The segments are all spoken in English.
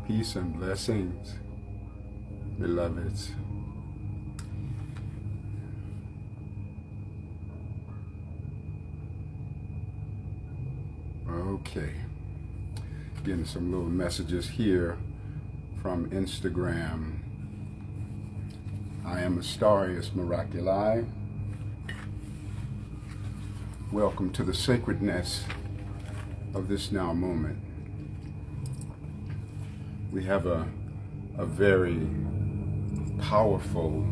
Peace and blessings, beloveds. Okay, getting some little messages here from Instagram. I am Astarius Miraculii. Welcome to the sacredness of this now moment. We have a very powerful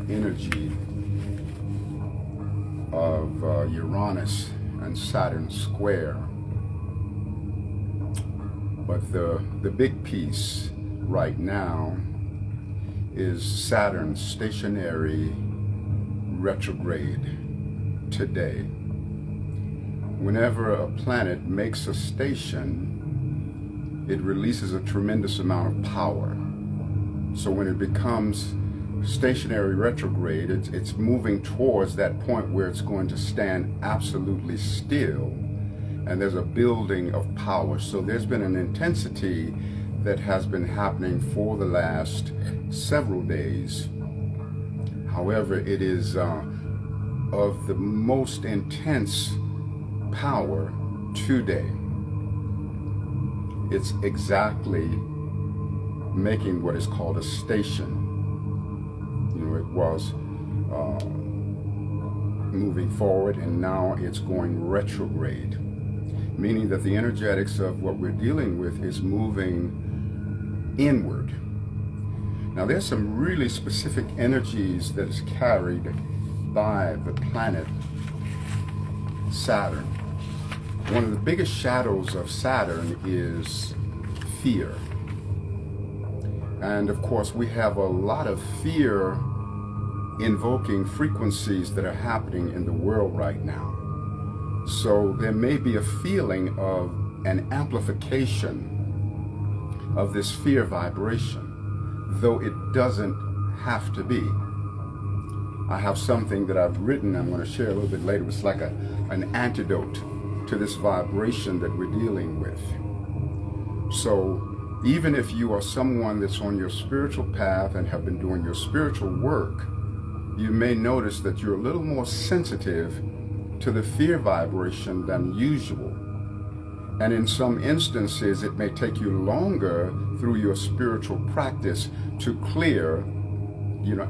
energy of Uranus and Saturn square. But the big piece right now is Saturn stationary retrograde today. Whenever a planet makes a station, it releases a tremendous amount of power. So when it becomes stationary retrograde, it's moving towards that point where it's going to stand absolutely still, and there's a building of power. So there's been an intensity that has been happening for the last several days. However, it is of the most intense power today. It's exactly making what is called a station. You know, it was moving forward, and now it's going retrograde, meaning that the energetics of what we're dealing with is moving inward. Now, there's some really specific energies that is carried by the planet Saturn. One of the biggest shadows of Saturn is fear. And of course, we have a lot of fear invoking frequencies that are happening in the world right now. So there may be a feeling of an amplification of this fear vibration, though it doesn't have to be. I have something that I've written I'm going to share a little bit later. It's like an antidote to this vibration that we're dealing with. So even if you are someone that's on your spiritual path and have been doing your spiritual work, you may notice that you're a little more sensitive to the fear vibration than usual. And in some instances, it may take you longer through your spiritual practice to clear,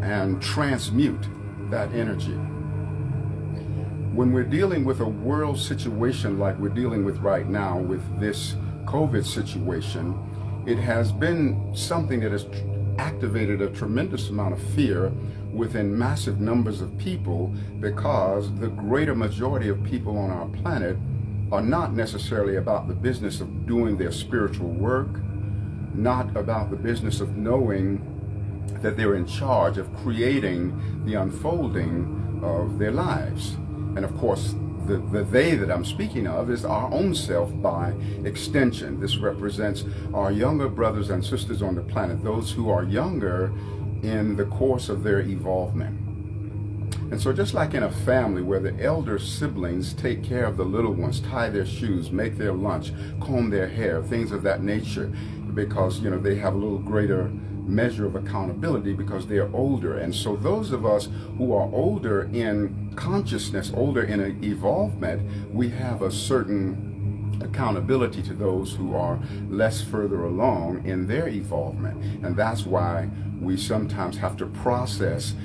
and transmute that energy. When we're dealing with a world situation like we're dealing with right now with this COVID situation, it has been something that has activated a tremendous amount of fear within massive numbers of people, because the greater majority of people on our planet are not necessarily about the business of doing their spiritual work, not about the business of knowing that they're in charge of creating the unfolding of their lives. And of course, the they that I'm speaking of is our own self by extension. This represents our younger brothers and sisters on the planet, those who are younger in the course of their evolvement. And so just like in a family where the elder siblings take care of the little ones, tie their shoes, make their lunch, comb their hair, things of that nature, because they have a little greater measure of accountability because they are older. And so those of us who are older in consciousness, older in evolvement, we have a certain accountability to those who are less further along in their evolvement. And that's why we sometimes have to process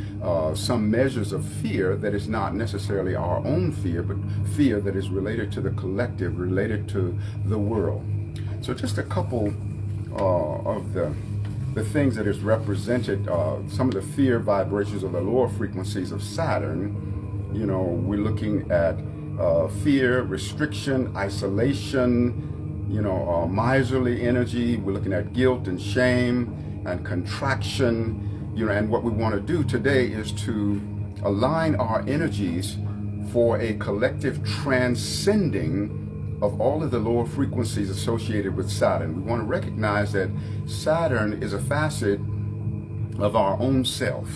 some measures of fear that is not necessarily our own fear, but fear that is related to the collective, related to the world. So just a couple of the things that is represented, some of the fear vibrations of the lower frequencies of Saturn. We're looking at fear, restriction, isolation, miserly energy. We're looking at guilt and shame and contraction. And what we want to do today is to align our energies for a collective transcending of all of the lower frequencies associated with Saturn. We want to recognize that Saturn is a facet of our own self,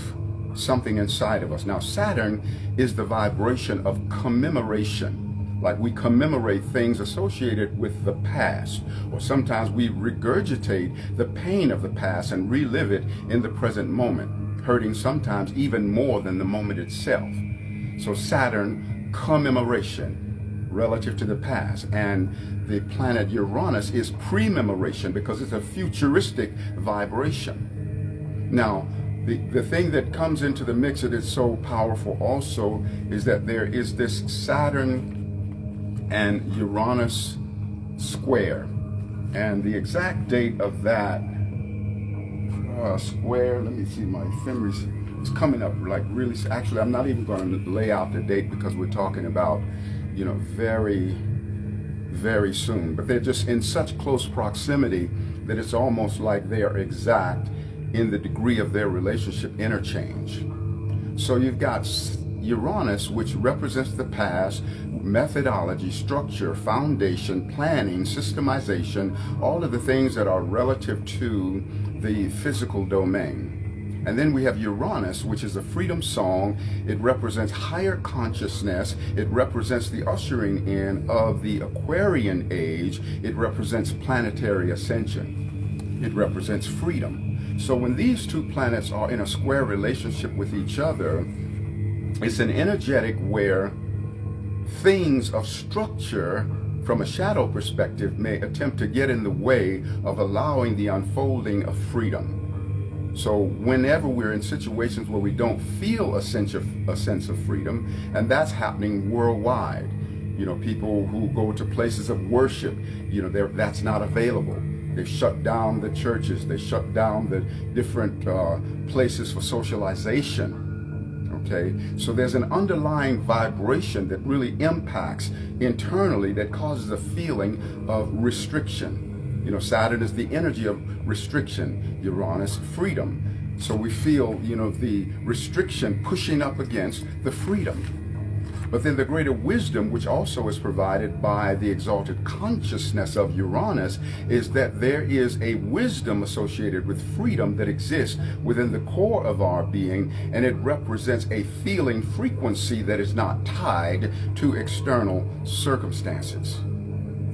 something inside of us. Now, Saturn is the vibration of commemoration. Like we commemorate things associated with the past, or sometimes we regurgitate the pain of the past and relive it in the present moment, hurting sometimes even more than the moment itself. So Saturn, commemoration relative to the past, and the planet Uranus is pre-memoration because it's a futuristic vibration. Now, the thing that comes into the mix that is so powerful also is that there is this Saturn and Uranus square, and the exact date of that square, let me see, my fingers, it's coming up like really, actually I'm not even going to lay out the date because we're talking about, you know, very, very soon, but they're just in such close proximity that it's almost like they are exact in the degree of their relationship interchange. So you've got Uranus, which represents the past, methodology, structure, foundation, planning, systemization, all of the things that are relative to the physical domain. And then we have Uranus, which is a freedom song. It represents higher consciousness. It represents the ushering in of the Aquarian age. It represents planetary ascension. It represents freedom. So when these two planets are in a square relationship with each other, it's an energetic where things of structure from a shadow perspective may attempt to get in the way of allowing the unfolding of freedom. So whenever we're in situations where we don't feel a sense of freedom, and that's happening worldwide, you know, people who go to places of worship, you know, that's not available. They've shut down the churches. They shut down the different places for socialization. Okay, so there's an underlying vibration that really impacts internally that causes a feeling of restriction. You know, Saturn is the energy of restriction, Uranus, freedom. So we feel, you know, the restriction pushing up against the freedom. But then the greater wisdom, which also is provided by the exalted consciousness of Uranus, is that there is a wisdom associated with freedom that exists within the core of our being, and it represents a feeling frequency that is not tied to external circumstances.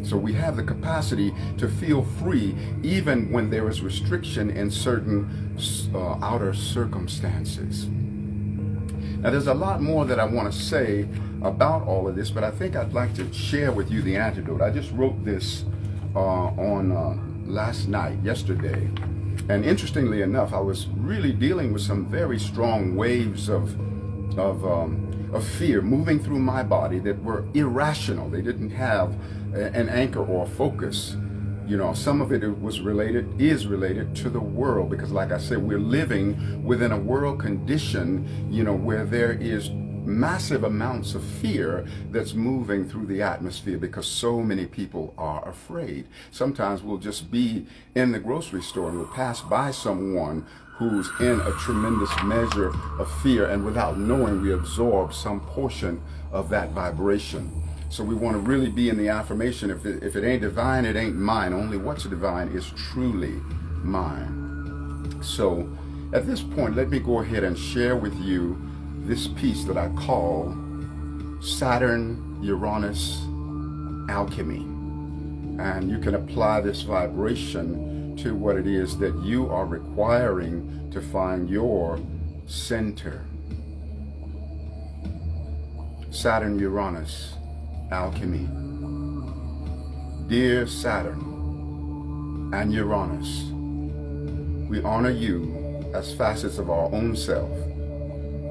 So we have the capacity to feel free even when there is restriction in certain outer circumstances. Now, there's a lot more that I want to say about all of this, but I think I'd like to share with you the antidote. I just wrote this on yesterday, and interestingly enough, I was really dealing with some very strong waves of fear moving through my body that were irrational. They didn't have an anchor or a focus. You know, some of it is related to the world, because like I said, we're living within a world condition, you know, where there is massive amounts of fear that's moving through the atmosphere because so many people are afraid. Sometimes we'll just be in the grocery store and we'll pass by someone who's in a tremendous measure of fear, and without knowing, we absorb some portion of that vibration. So we want to really be in the affirmation, if it ain't divine, it ain't mine. Only what's divine is truly mine. So at this point, let me go ahead and share with you this piece that I call Saturn-Uranus Alchemy. And you can apply this vibration to what it is that you are requiring to find your center. Saturn-Uranus Alchemy. Dear Saturn and Uranus, we honor you as facets of our own self,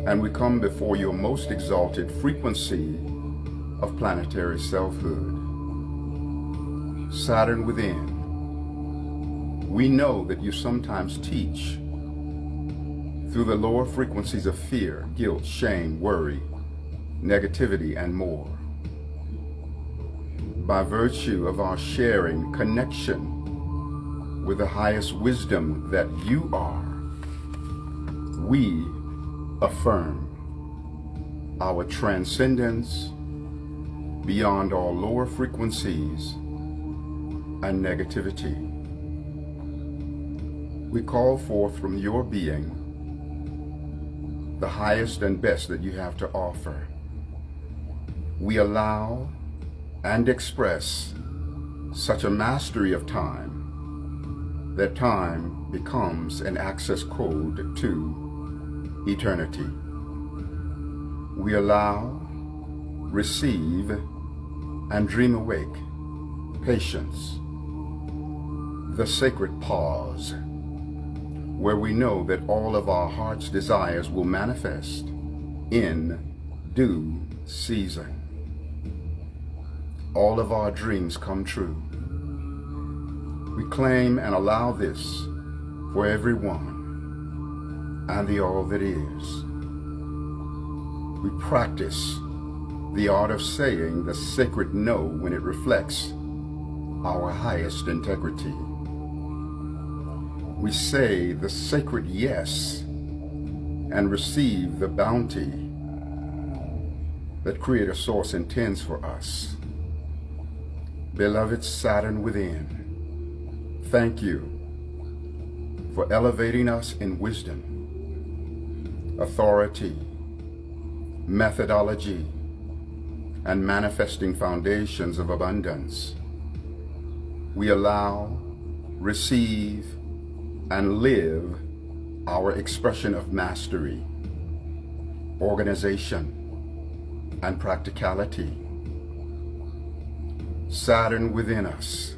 and we come before your most exalted frequency of planetary selfhood. Saturn within, we know that you sometimes teach through the lower frequencies of fear, guilt, shame, worry, negativity, and more. By virtue of our sharing connection with the highest wisdom that you are, we affirm our transcendence beyond all lower frequencies and negativity. We call forth from your being the highest and best that you have to offer. We allow and express such a mastery of time that time becomes an access code to eternity. We allow, receive, and dream awake patience, the sacred pause, where we know that all of our heart's desires will manifest in due season. All of our dreams come true. We claim and allow this for everyone and the all that is. We practice the art of saying the sacred no when it reflects our highest integrity. We say the sacred yes and receive the bounty that Creator Source intends for us. Beloved Saturn within, thank you for elevating us in wisdom, authority, methodology, and manifesting foundations of abundance. We allow, receive, and live our expression of mastery, organization, and practicality. Saturn within us,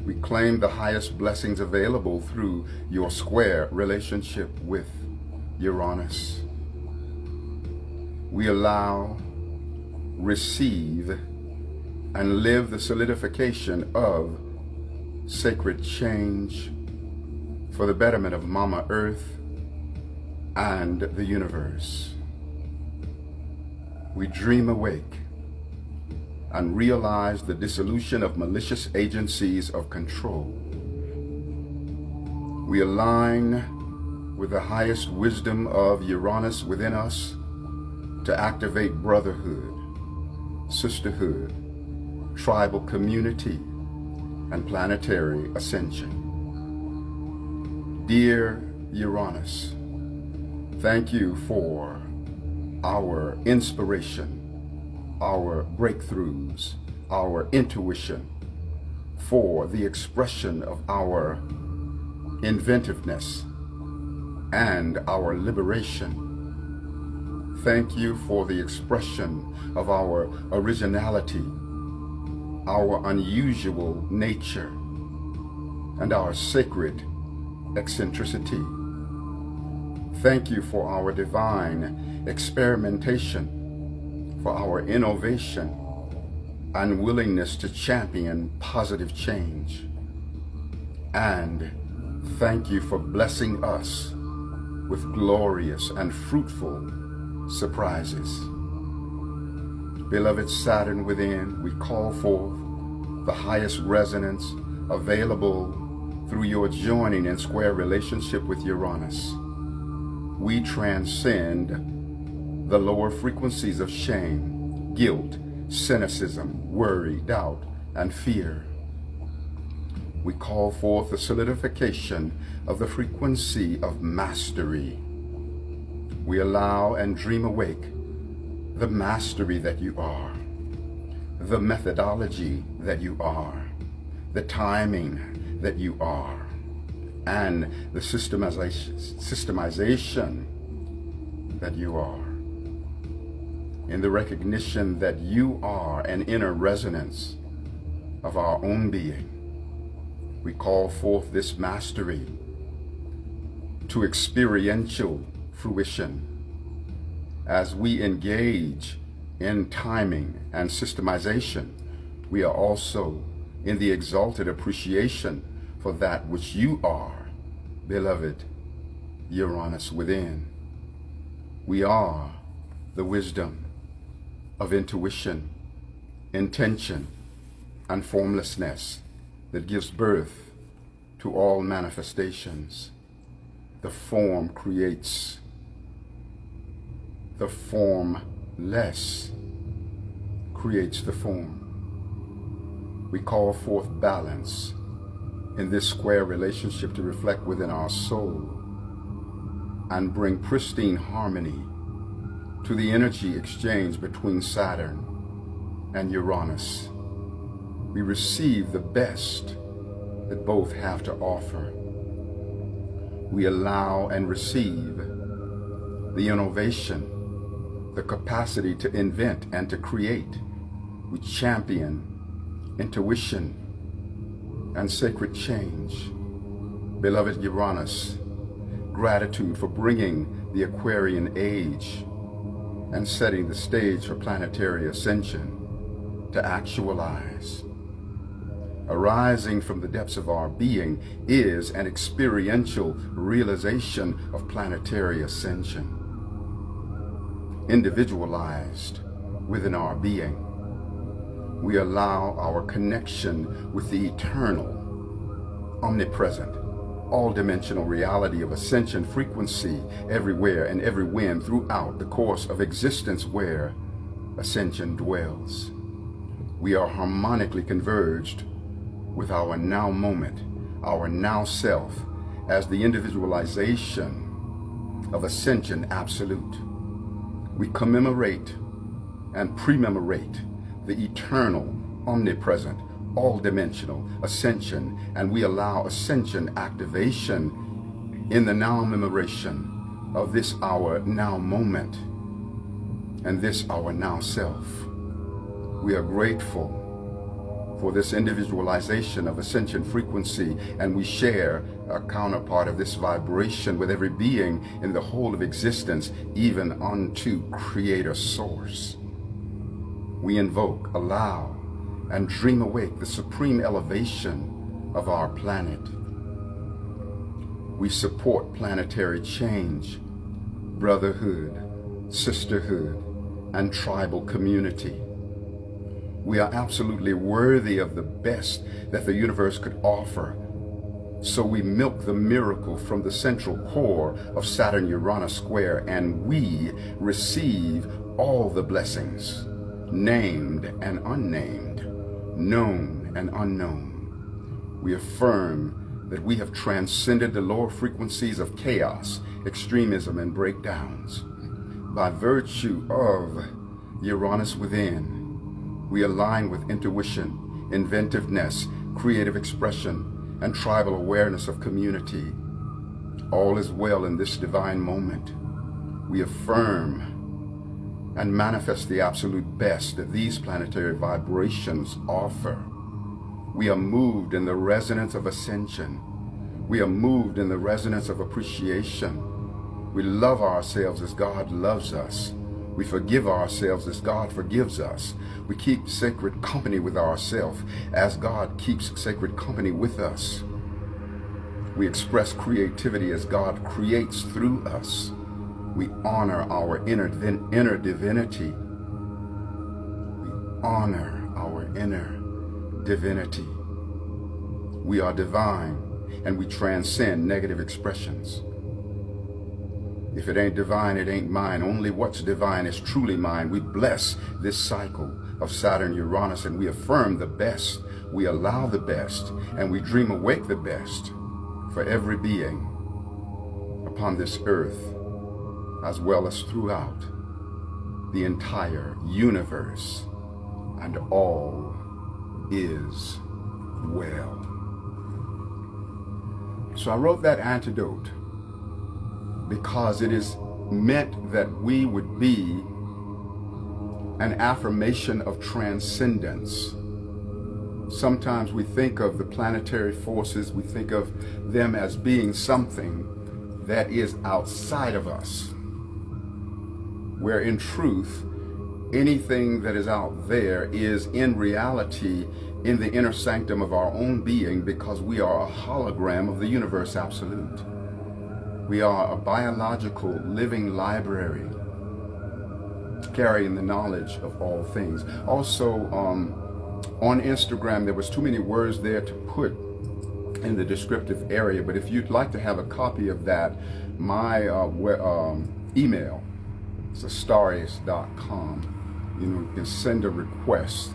we claim the highest blessings available through your square relationship with Uranus. We allow, receive, and live the solidification of sacred change for the betterment of Mama Earth and the universe. We dream awake and realize the dissolution of malicious agencies of control. We align with the highest wisdom of Uranus within us to activate brotherhood, sisterhood, tribal community, and planetary ascension. Dear Uranus, thank you for our inspiration, our breakthroughs, our intuition, for the expression of our inventiveness and our liberation. Thank you for the expression of our originality, our unusual nature, and our sacred eccentricity. Thank you for our divine experimentation, for our innovation and willingness to champion positive change. And thank you for blessing us with glorious and fruitful surprises. Beloved Saturn within, we call forth the highest resonance available through your joining in square relationship with Uranus. We transcend the lower frequencies of shame, guilt, cynicism, worry, doubt, and fear. We call forth the solidification of the frequency of mastery. We allow and dream awake the mastery that you are, the methodology that you are, the timing that you are, and the systemization that you are. In the recognition that you are an inner resonance of our own being, we call forth this mastery to experiential fruition as we engage in timing and systemization. We are also in the exalted appreciation for that which you are, beloved Uranus within. We are the wisdom of intuition, intention, and formlessness that gives birth to all manifestations. The form creates. The formless creates the form. We call forth balance in this square relationship to reflect within our soul and bring pristine harmony to the energy exchange between Saturn and Uranus. We receive the best that both have to offer. We allow and receive the innovation, the capacity to invent and to create. We champion intuition and sacred change. Beloved Uranus, gratitude for bringing the Aquarian age and setting the stage for planetary ascension to actualize. Arising from the depths of our being is an experiential realization of planetary ascension. Individualized within our being, we allow our connection with the eternal, omnipresent, all-dimensional reality of ascension frequency everywhere and every when throughout the course of existence where ascension dwells. We are harmonically converged with our now moment, our now self, as the individualization of ascension absolute. We commemorate and prememorate the eternal, omnipresent, all-dimensional ascension, and we allow ascension activation in the now memoration of this our now moment and this our now self. We are grateful for this individualization of ascension frequency, and we share a counterpart of this vibration with every being in the whole of existence, even unto Creator Source. We invoke, allow, and dream awake the supreme elevation of our planet. We support planetary change, brotherhood, sisterhood, and tribal community. We are absolutely worthy of the best that the universe could offer. So we milk the miracle from the central core of Saturn-Uranus square, and we receive all the blessings, named and unnamed, known and unknown. We affirm that we have transcended the lower frequencies of chaos, extremism, and breakdowns. By virtue of Uranus within, we align with intuition, inventiveness, creative expression, and tribal awareness of community. All is well in this divine moment. We affirm and manifest the absolute best that these planetary vibrations offer. We are moved in the resonance of ascension. We are moved in the resonance of appreciation. We love ourselves as God loves us. We forgive ourselves as God forgives us. We keep sacred company with ourselves as God keeps sacred company with us. We express creativity as God creates through us. We honor our inner divinity. We honor our inner divinity. We are divine, and we transcend negative expressions. If it ain't divine, it ain't mine. Only what's divine is truly mine. We bless this cycle of Saturn-Uranus, and we affirm the best. We allow the best, and we dream awake the best for every being upon this earth, as well as throughout the entire universe. And all is well. So I wrote that antidote because it is meant that we would be an affirmation of transcendence. Sometimes we think of the planetary forces, we think of them as being something that is outside of us, where in truth, anything that is out there is in reality in the inner sanctum of our own being, because we are a hologram of the universe absolute. We are a biological living library carrying the knowledge of all things. Also, on Instagram, there was too many words there to put in the descriptive area, but if you'd like to have a copy of that, my email is astarius.com. You can send a request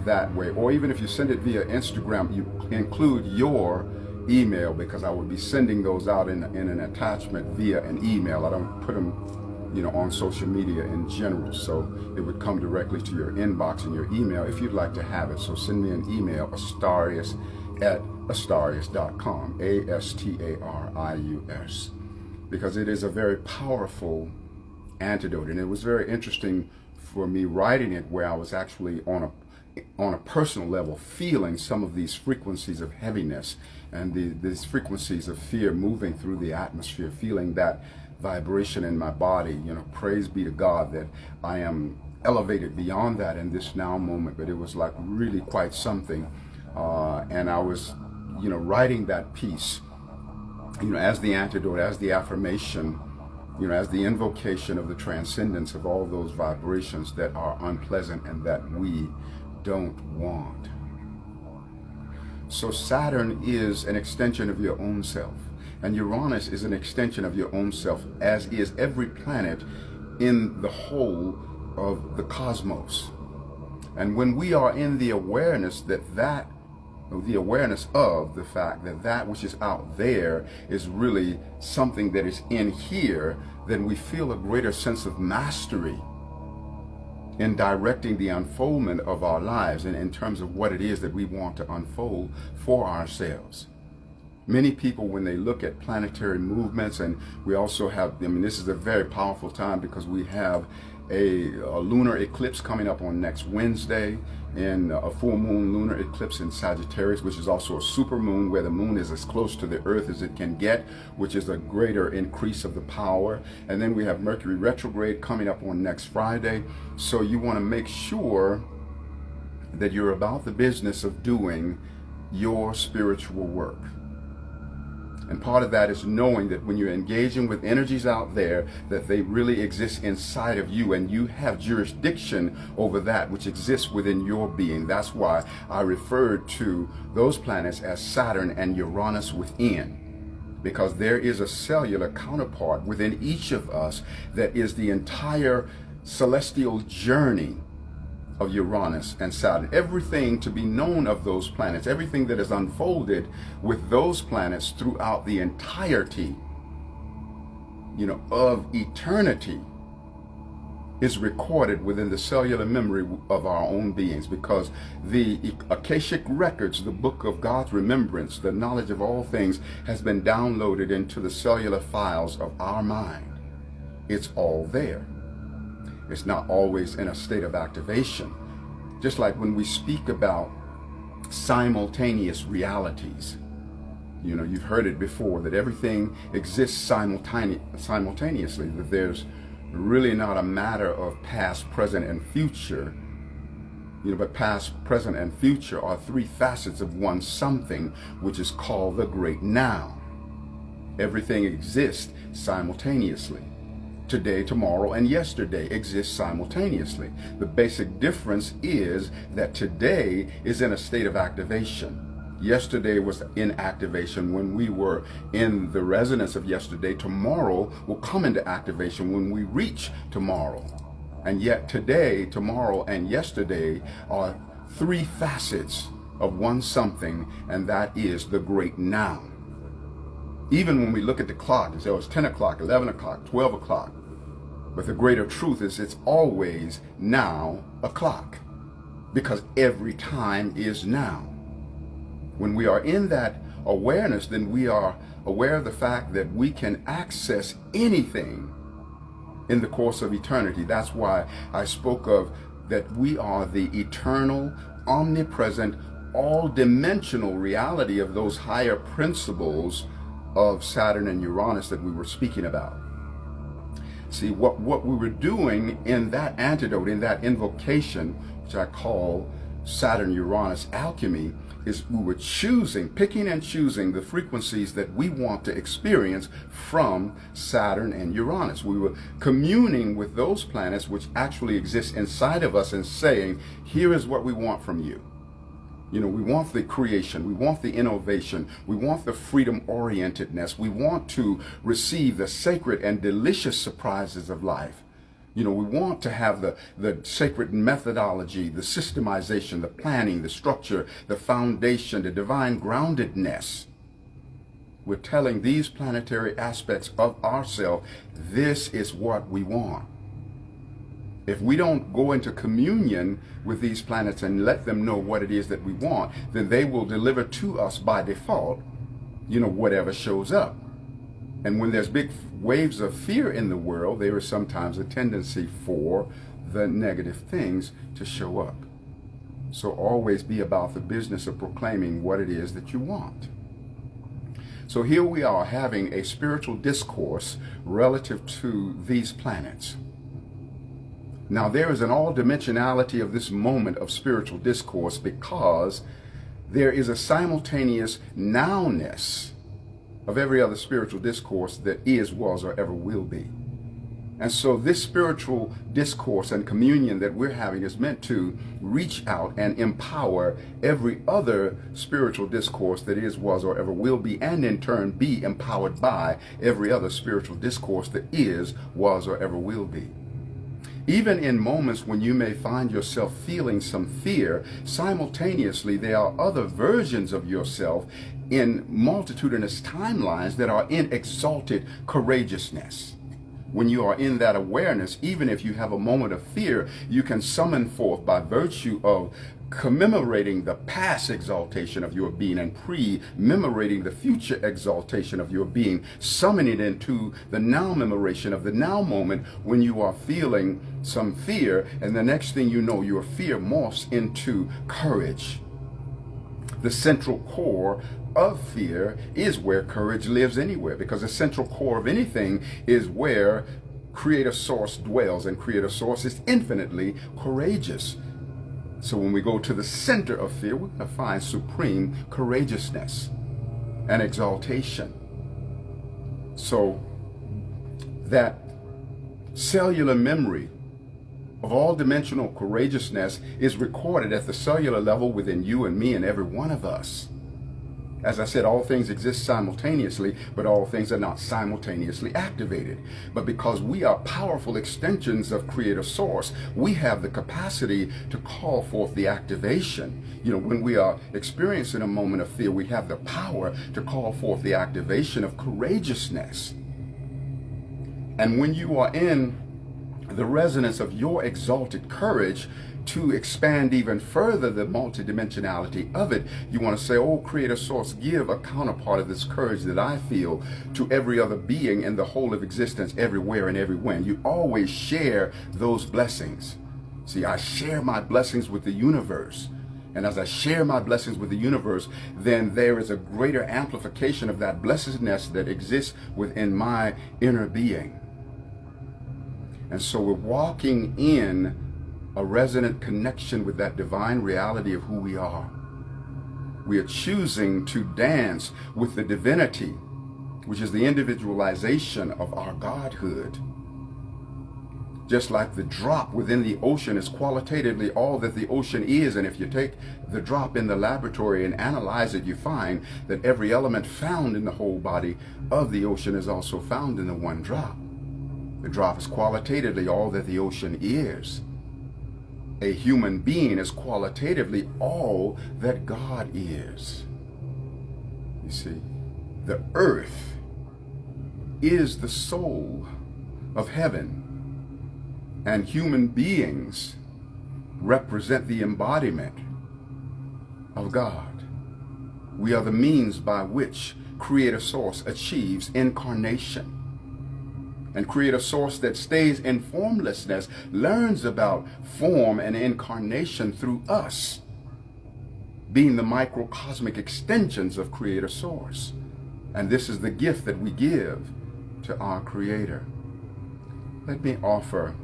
that way, or even if you send it via Instagram, you include your email, because I will be sending those out in an attachment via an email. I don't put them on social media in general. So it would come directly to your inbox and your email if you'd like to have it. So send me an email, Astarius@Astarius.com, Astarius, because it is a very powerful antidote. And it was very interesting for me writing it, where I was actually on a personal level feeling some of these frequencies of heaviness and these frequencies of fear moving through the atmosphere, feeling that vibration in my body. Praise be to God that I am elevated beyond that in this now moment. But it was like really quite something. And I was, writing that piece, as the antidote, as the affirmation, as the invocation of the transcendence of all those vibrations that are unpleasant and that we don't want. So Saturn is an extension of your own self, and Uranus is an extension of your own self, as is every planet in the whole of the cosmos. And when we are in the awareness of the fact that that which is out there is really something that is in here, then we feel a greater sense of mastery in directing the unfoldment of our lives and in terms of what it is that we want to unfold for ourselves. Many people, when they look at planetary movements, and we also have, this is a very powerful time because we have a lunar eclipse coming up on next Wednesday, and a full moon lunar eclipse in Sagittarius, which is also a super moon, where the moon is as close to the earth as it can get, which is a greater increase of the power. And then we have Mercury retrograde coming up on next Friday. So you want to make sure that you're about the business of doing your spiritual work. And part of that is knowing that when you're engaging with energies out there, that they really exist inside of you, and you have jurisdiction over that which exists within your being. That's why I referred to those planets as Saturn and Uranus within, because there is a cellular counterpart within each of us that is the entire celestial journey of Uranus and Saturn. Everything to be known of those planets, everything that is unfolded with those planets throughout the entirety, of eternity, is recorded within the cellular memory of our own beings, because the Akashic records, the book of God's remembrance, the knowledge of all things, has been downloaded into the cellular files of our mind. It's all there. It's not always in a state of activation. Just like when we speak about simultaneous realities, you've heard it before, that everything exists simultaneously, that there's really not a matter of past, present, and future, but past, present, and future are three facets of one something, which is called the great now. Everything exists simultaneously. Today, tomorrow, and yesterday exist simultaneously. The basic difference is that today is in a state of activation. Yesterday was in activation when we were in the resonance of yesterday. Tomorrow will come into activation when we reach tomorrow. And yet today, tomorrow, and yesterday are three facets of one something, and that is the great now. Even when we look at the clock and say, it's 10 o'clock, 11 o'clock, 12 o'clock. But the greater truth is it's always now o'clock, because every time is now. When we are in that awareness, then we are aware of the fact that we can access anything in the course of eternity. That's why I spoke of that we are the eternal, omnipresent, all-dimensional reality of those higher principles of Saturn and Uranus that we were speaking about. See, what we were doing in that antidote, in that invocation, which I call Saturn-Uranus alchemy, is we were picking and choosing the frequencies that we want to experience from Saturn and Uranus. We were communing with those planets which actually exist inside of us and saying, here is what we want from you. We want the creation, we want the innovation, we want the freedom-orientedness, we want to receive the sacred and delicious surprises of life. We want to have the sacred methodology, the systemization, the planning, the structure, the foundation, the divine groundedness. We're telling these planetary aspects of ourselves, this is what we want. If we don't go into communion with these planets and let them know what it is that we want, then they will deliver to us by default, whatever shows up. And when there's big waves of fear in the world, there is sometimes a tendency for the negative things to show up. So always be about the business of proclaiming what it is that you want. So here we are having a spiritual discourse relative to these planets. Now there is an all-dimensionality of this moment of spiritual discourse because there is a simultaneous nowness of every other spiritual discourse that is, was, or ever will be. And so this spiritual discourse and communion that we're having is meant to reach out and empower every other spiritual discourse that is, was, or ever will be, and in turn be empowered by every other spiritual discourse that is, was, or ever will be. Even in moments when you may find yourself feeling some fear, simultaneously there are other versions of yourself in multitudinous timelines that are in exalted courageousness. When you are in that awareness, even if you have a moment of fear, you can summon forth by virtue of commemorating the past exaltation of your being and pre-memorating the future exaltation of your being, summoning it into the now memoration of the now moment when you are feeling some fear, and the next thing you know, your fear morphs into courage. The central core of fear is where courage lives anywhere, because the central core of anything is where Creator Source dwells, and Creator Source is infinitely courageous. So when we go to the center of fear, we're going to find supreme courageousness and exaltation. So that cellular memory of all-dimensional courageousness is recorded at the cellular level within you and me and every one of us. As I said, all things exist simultaneously, but all things are not simultaneously activated. But because we are powerful extensions of Creator Source, we have the capacity to call forth the activation. When we are experiencing a moment of fear, we have the power to call forth the activation of courageousness. And when you are in the resonance of your exalted courage, to expand even further the multidimensionality of it, you want to say, oh, Creator Source, give a counterpart of this courage that I feel to every other being in the whole of existence, everywhere and everywhen. You always share those blessings. See, I share my blessings with the universe. And as I share my blessings with the universe, then there is a greater amplification of that blessedness that exists within my inner being. And so we're walking in a resonant connection with that divine reality of who we are. We are choosing to dance with the divinity, which is the individualization of our godhood. Just like the drop within the ocean is qualitatively all that the ocean is, and if you take the drop in the laboratory and analyze it, you find that every element found in the whole body of the ocean is also found in the one drop. The drop is qualitatively all that the ocean is. A human being is qualitatively all that God is. You see, the earth is the soul of heaven, and human beings represent the embodiment of God. We are the means by which Creator Source achieves incarnation. And Creator Source that stays in formlessness learns about form and incarnation through us, being the microcosmic extensions of Creator Source. And this is the gift that we give to our Creator. Let me offer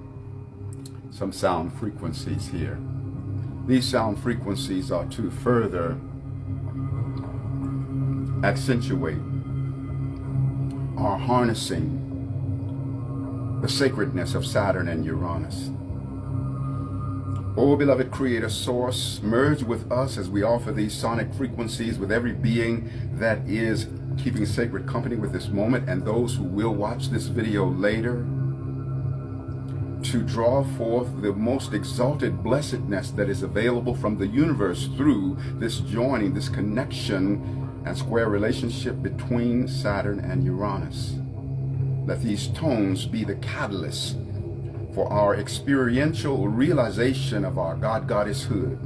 some sound frequencies here. These sound frequencies are to further accentuate our harnessing the sacredness of Saturn and Uranus. Oh, beloved Creator Source, merge with us as we offer these sonic frequencies with every being that is keeping sacred company with this moment, and those who will watch this video later, to draw forth the most exalted blessedness that is available from the universe through this joining, this connection, and square relationship between Saturn and Uranus. Let these tones be the catalyst for our experiential realization of our God-Goddesshood.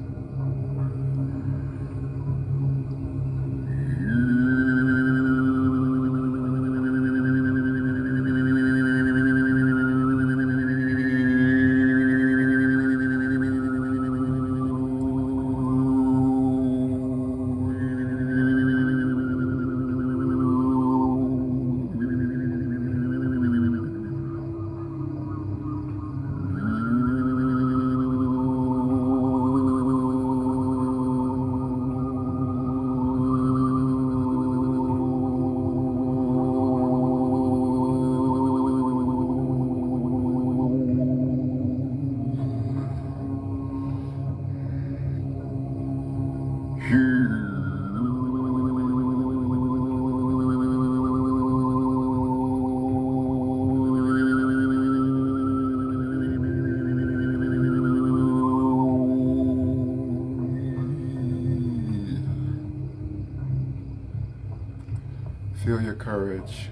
Feel your courage,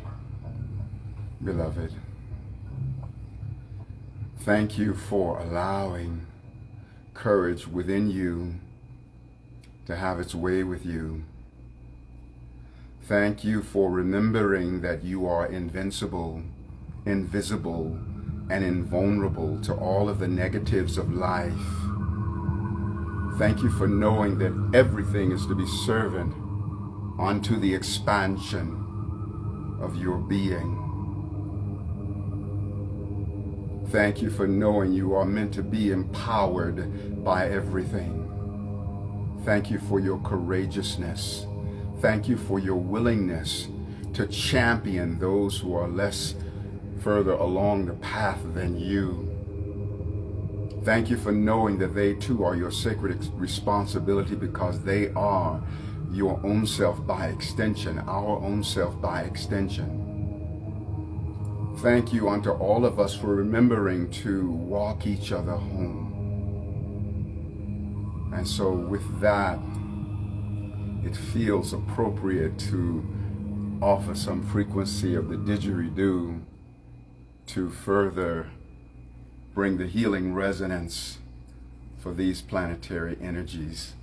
beloved. Thank you for allowing courage within you to have its way with you. Thank you for remembering that you are invincible, invisible, and invulnerable to all of the negatives of life. Thank you for knowing that everything is to be servant unto the expansion of your being. Thank you for knowing you are meant to be empowered by everything. Thank you for your courageousness. Thank you for your willingness to champion those who are less further along the path than you. Thank you for knowing that they too are your sacred responsibility, because they are your own self by extension, our own self by extension. Thank you unto all of us for remembering to walk each other home. And so with that, it feels appropriate to offer some frequency of the Didgeridoo to further bring the healing resonance for these planetary energies.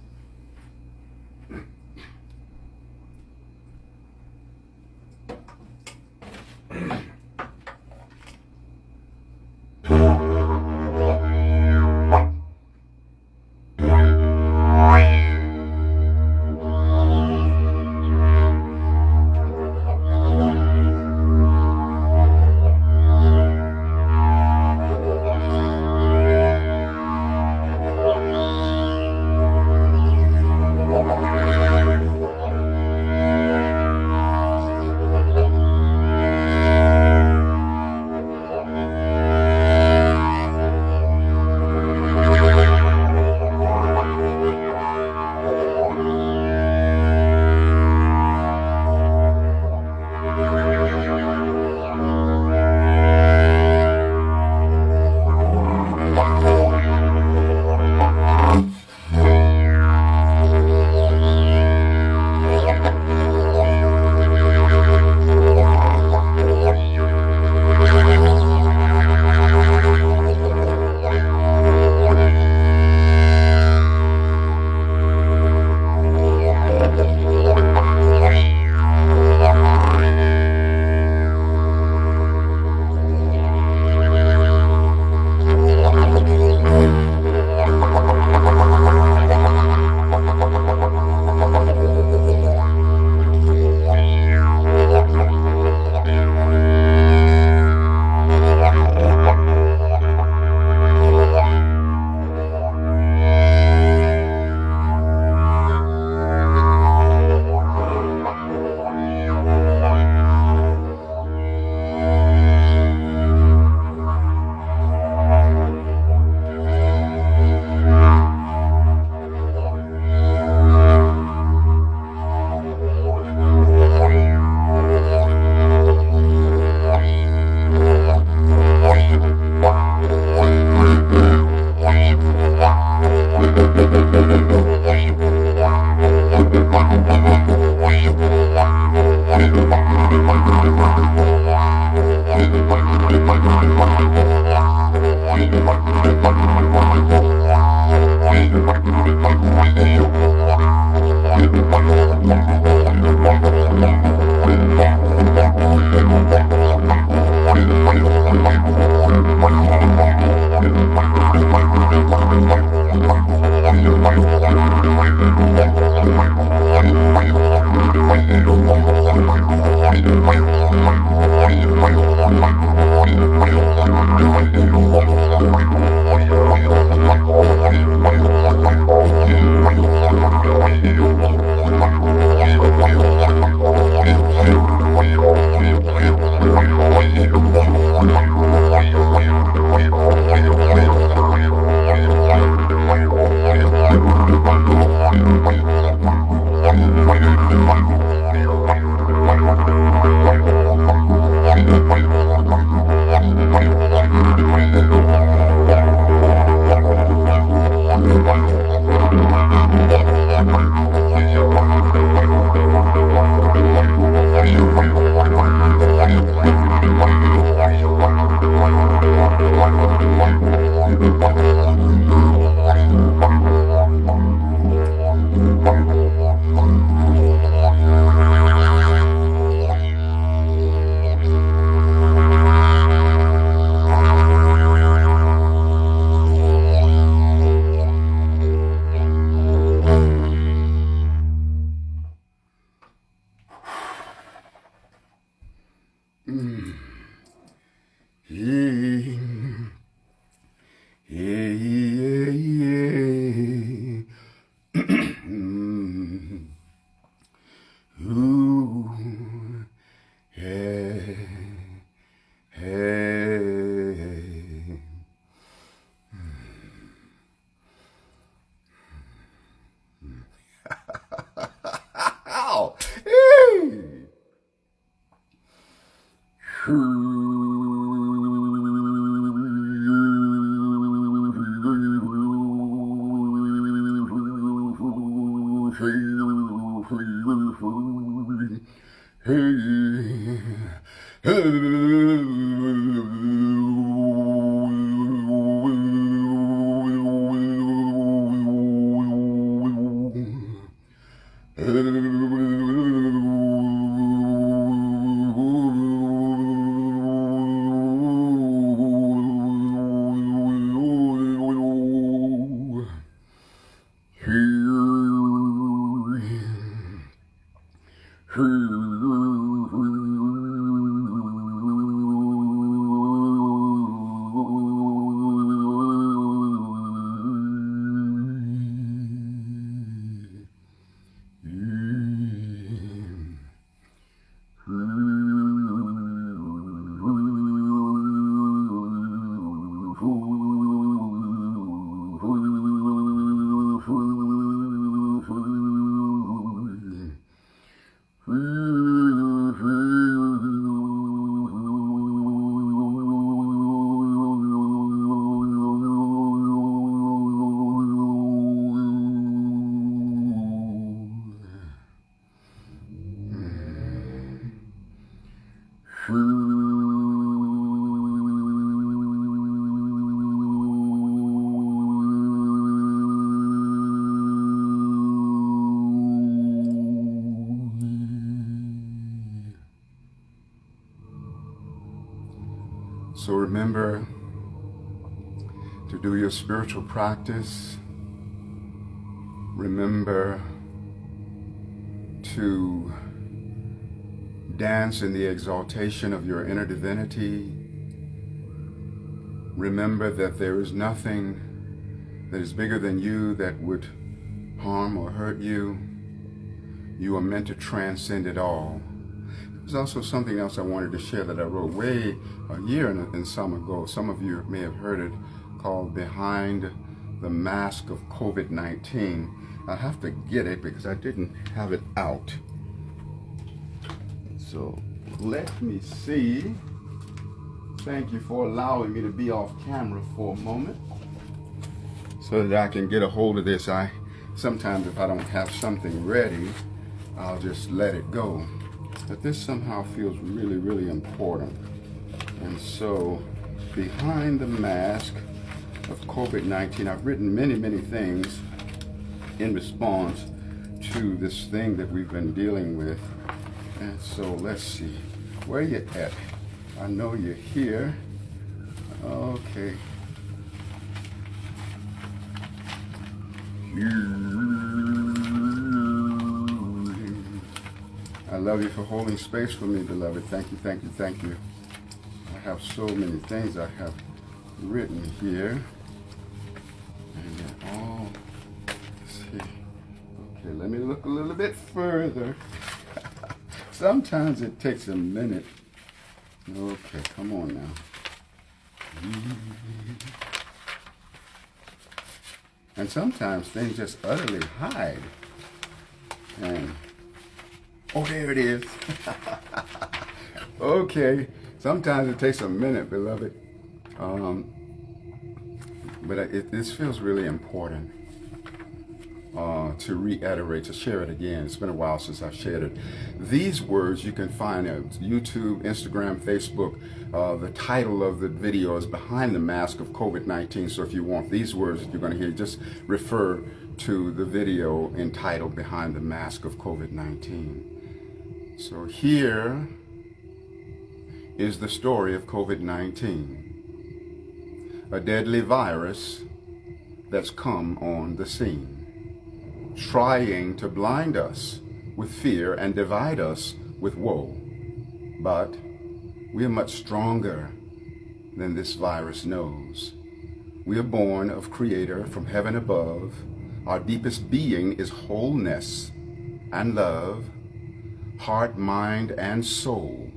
Yeah, yeah, yeah. Ooh, hey, hey. Ow. Hey. So remember to do your spiritual practice. Remember to dance in the exaltation of your inner divinity. Remember that there is nothing that is bigger than you that would harm or hurt you. You are meant to transcend it all. There's also something else I wanted to share that I wrote way a year and some ago. Some of you may have heard it, called Behind the Mask of COVID-19. I have to get it because I didn't have it out. So let me see. Thank you for allowing me to be off camera for a moment so that I can get a hold of this. Sometimes if I don't have something ready, I'll just let it go. But this somehow feels really, really important. And so, behind the mask of COVID-19, I've written many, many things in response to this thing that we've been dealing with. And so, let's see. Where you at? I know you're here. Okay. I love you for holding space for me, beloved. Thank you, thank you, thank you. I have so many things I have written here. And they're all, let's see. Okay, let me look a little bit further. Sometimes it takes a minute. Okay, come on now. And sometimes things just utterly hide. And oh, there it is. Okay. Sometimes it takes a minute, beloved. But this feels really important to reiterate, to share it again. It's been a while since I've shared it. These words you can find at YouTube, Instagram, Facebook. The title of the video is Behind the Mask of COVID-19. So if you want these words that you're going to hear, just refer to the video entitled Behind the Mask of COVID-19. So here is the story of COVID-19, a deadly virus that's come on the scene, trying to blind us with fear and divide us with woe. But we are much stronger than this virus knows. We are born of Creator from heaven above. Our deepest being is wholeness and love, heart, mind, and soul,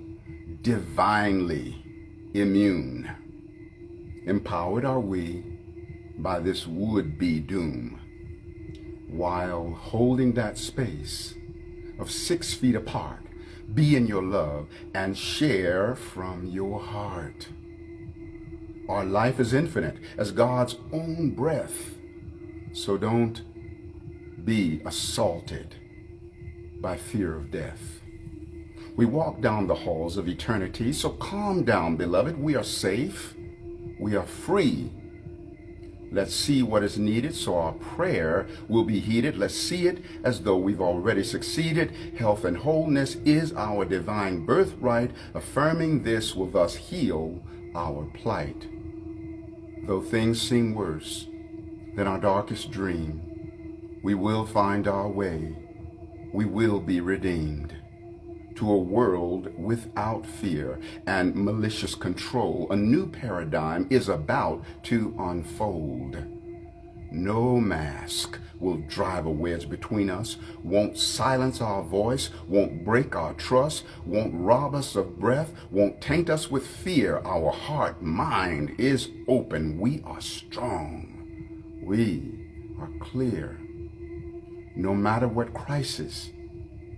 divinely immune. Empowered are we by this would-be doom, while holding that space of 6 feet apart. Be in your love and share from your heart. Our life is infinite as God's own breath, so don't be assaulted by fear of death. We walk down the halls of eternity, so calm down, beloved. We are safe. We are free. Let's see what is needed so our prayer will be heeded. Let's see it as though we've already succeeded. Health and wholeness is our divine birthright. Affirming this will thus heal our plight. Though things seem worse than our darkest dream, we will find our way. We will be redeemed to a world without fear and malicious control. A new paradigm is about to unfold. No mask will drive a wedge between us, won't silence our voice, won't break our trust, won't rob us of breath, won't taint us with fear. Our heart, mind is open. We are strong. We are clear. No matter what crisis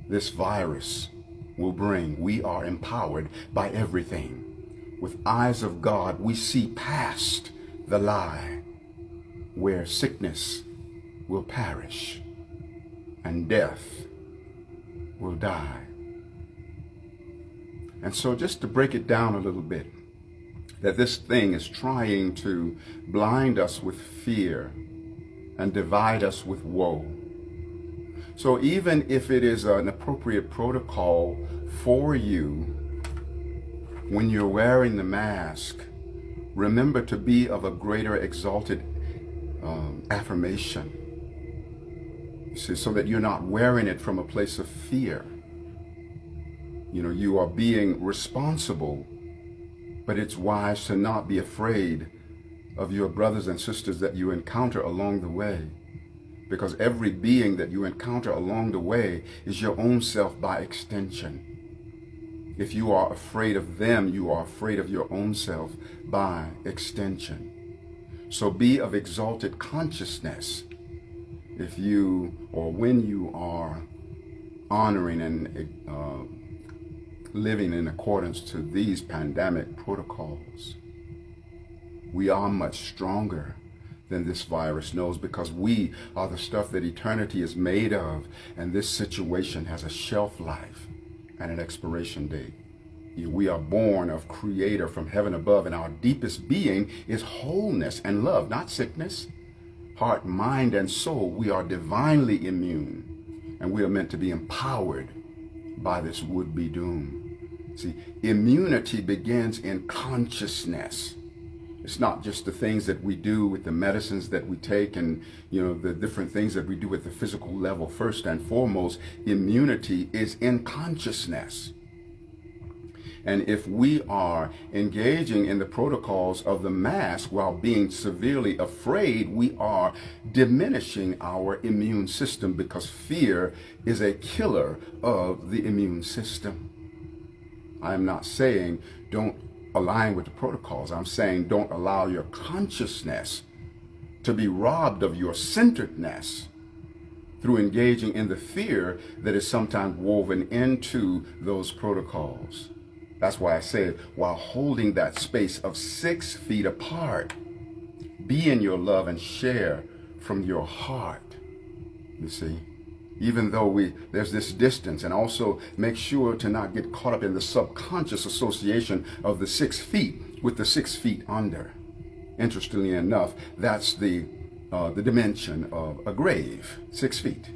this virus will bring, we are empowered by everything. With eyes of God, we see past the lie, where sickness will perish and death will die. And so just to break it down a little bit, that this thing is trying to blind us with fear and divide us with woe. So even if it is an appropriate protocol for you when you're wearing the mask, remember to be of a greater exalted affirmation. You see, so that you're not wearing it from a place of fear. You know, you are being responsible, but it's wise to not be afraid of your brothers and sisters that you encounter along the way. Because every being that you encounter along the way is your own self by extension. If you are afraid of them, you are afraid of your own self by extension. So be of exalted consciousness if you, or when you are honoring and living in accordance to these pandemic protocols. We are much stronger than this virus knows, because we are the stuff that eternity is made of, and this situation has a shelf life and an expiration date. We are born of Creator from heaven above, and our deepest being is wholeness and love, not sickness. Heart, mind, and soul, we are divinely immune, and we are meant to be empowered by this would-be doom. See, immunity begins in consciousness. It's not just the things that we do with the medicines that we take and, the different things that we do at the physical level. First and foremost, immunity is in consciousness. And if we are engaging in the protocols of the mask while being severely afraid, we are diminishing our immune system, because fear is a killer of the immune system. I am not saying don't align with the protocols. I'm saying don't allow your consciousness to be robbed of your centeredness through engaging in the fear that is sometimes woven into those protocols. That's why I said, while holding that space of 6 feet apart, be in your love and share from your heart. You see, even though there's this distance, and also make sure to not get caught up in the subconscious association of the 6 feet with the 6 feet under. Interestingly enough, that's the dimension of a grave, 6 feet.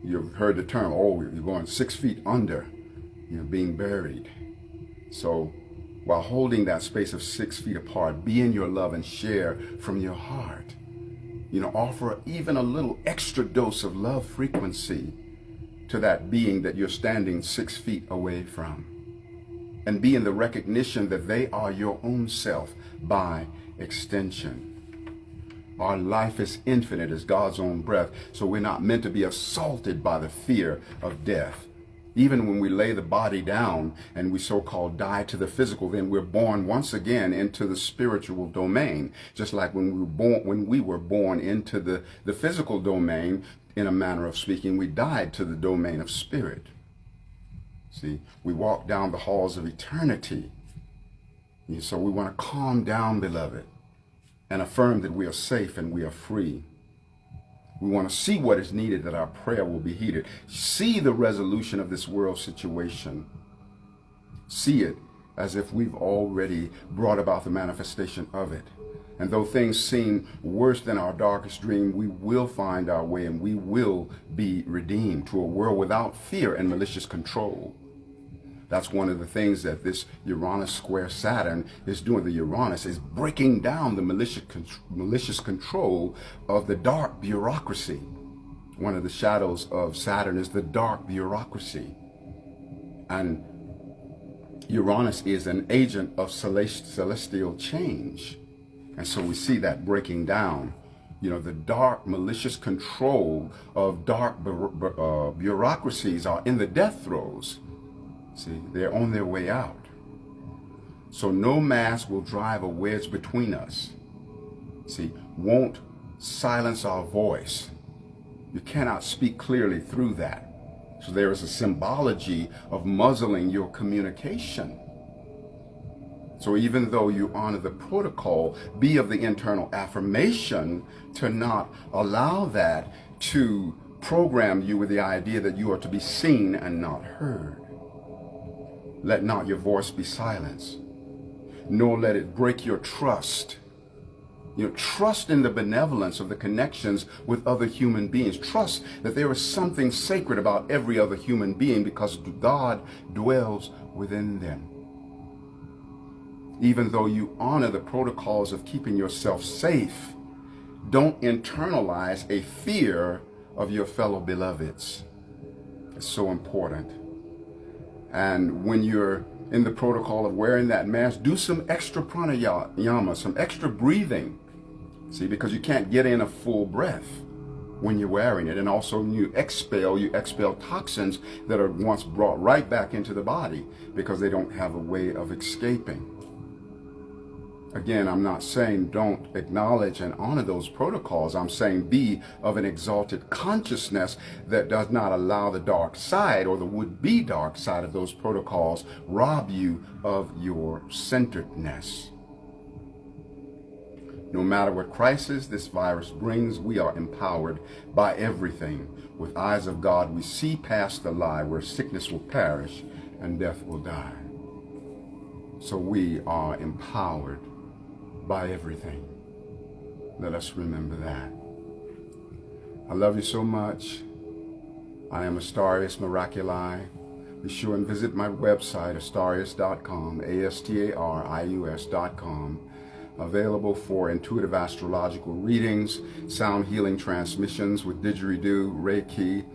You've heard the term, you're going 6 feet under, being buried. So while holding that space of 6 feet apart, be in your love and share from your heart. Offer even a little extra dose of love frequency to that being that you're standing 6 feet away from. And be in the recognition that they are your own self by extension. Our life is infinite as God's own breath, so we're not meant to be assaulted by the fear of death. Even when we lay the body down and we so-called die to the physical, then we're born once again into the spiritual domain. Just like when we were born into the physical domain, in a manner of speaking, we died to the domain of spirit. See, we walk down the halls of eternity. So we want to calm down, beloved, and affirm that we are safe and we are free. We want to see what is needed, that our prayer will be heeded. See the resolution of this world situation. See it as if we've already brought about the manifestation of it. And though things seem worse than our darkest dream, we will find our way and we will be redeemed to a world without fear and malicious control. That's one of the things that this Uranus square Saturn is doing. The Uranus is breaking down the malicious control of the dark bureaucracy. One of the shadows of Saturn is the dark bureaucracy. And Uranus is an agent of celestial change. And so we see that breaking down. You know, the dark malicious control of dark bureaucracies are in the death throes. See, they're on their way out. So no mask will drive a wedge between us. See, won't silence our voice. You cannot speak clearly through that. So there is a symbology of muzzling your communication. So even though you honor the protocol, be of the internal affirmation to not allow that to program you with the idea that you are to be seen and not heard. Let not your voice be silenced, nor let it break your trust. You know, trust in the benevolence of the connections with other human beings. Trust that there is something sacred about every other human being because God dwells within them. Even though you honor the protocols of keeping yourself safe, don't internalize a fear of your fellow beloveds. It's so important. And when you're in the protocol of wearing that mask, do some extra pranayama, some extra breathing. See, because you can't get in a full breath when you're wearing it. And also when you expel toxins that are once brought right back into the body because they don't have a way of escaping. Again, I'm not saying don't acknowledge and honor those protocols. I'm saying be of an exalted consciousness that does not allow the dark side or the would-be dark side of those protocols rob you of your centeredness. No matter what crisis this virus brings, we are empowered by everything. With eyes of God, we see past the lie where sickness will perish and death will die. So we are empowered by everything. Let us remember that. I love you so much. I am Astarius Miraculii. Be sure and visit my website, astarius.com, astarius.com. Available for intuitive astrological readings, sound healing transmissions with Didgeridoo, Reiki,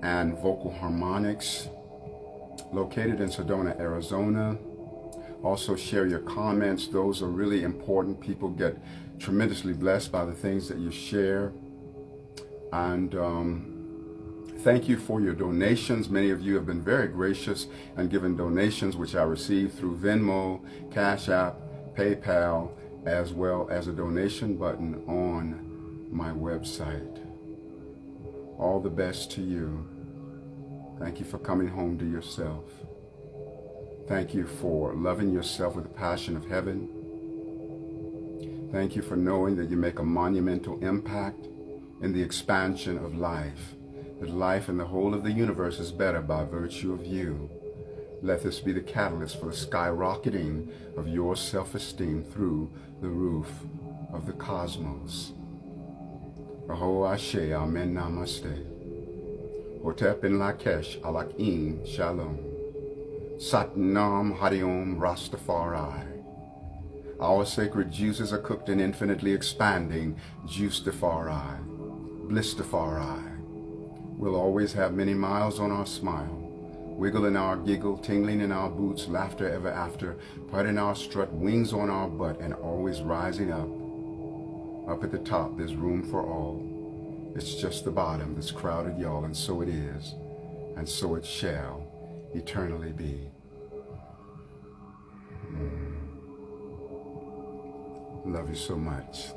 and vocal harmonics. Located in Sedona, Arizona. Also share your comments. Those are really important. People get tremendously blessed by the things that you share. And thank you for your donations. Many of you have been very gracious and given donations, which I received through Venmo, Cash App, PayPal, as well as a donation button on my website. All the best to you. Thank you for coming home to yourself. Thank you for loving yourself with the passion of heaven. Thank you for knowing that you make a monumental impact in the expansion of life, that life in the whole of the universe is better by virtue of you. Let this be the catalyst for the skyrocketing of your self-esteem through the roof of the cosmos. Aho Ashe, Amen, Namaste. Hotep in Lakesh, Alakim, Shalom. Satnam Hariom Rastafari. Our sacred juices are cooked in infinitely expanding Juicefari, Blissfari. We'll always have many miles on our smile, wiggle in our giggle, tingling in our boots, laughter ever after, put in our strut, wings on our butt, and always rising up. Up at the top, there's room for all. It's just the bottom that's crowded, y'all, and so it is, and so it shall eternally be. Love you so much.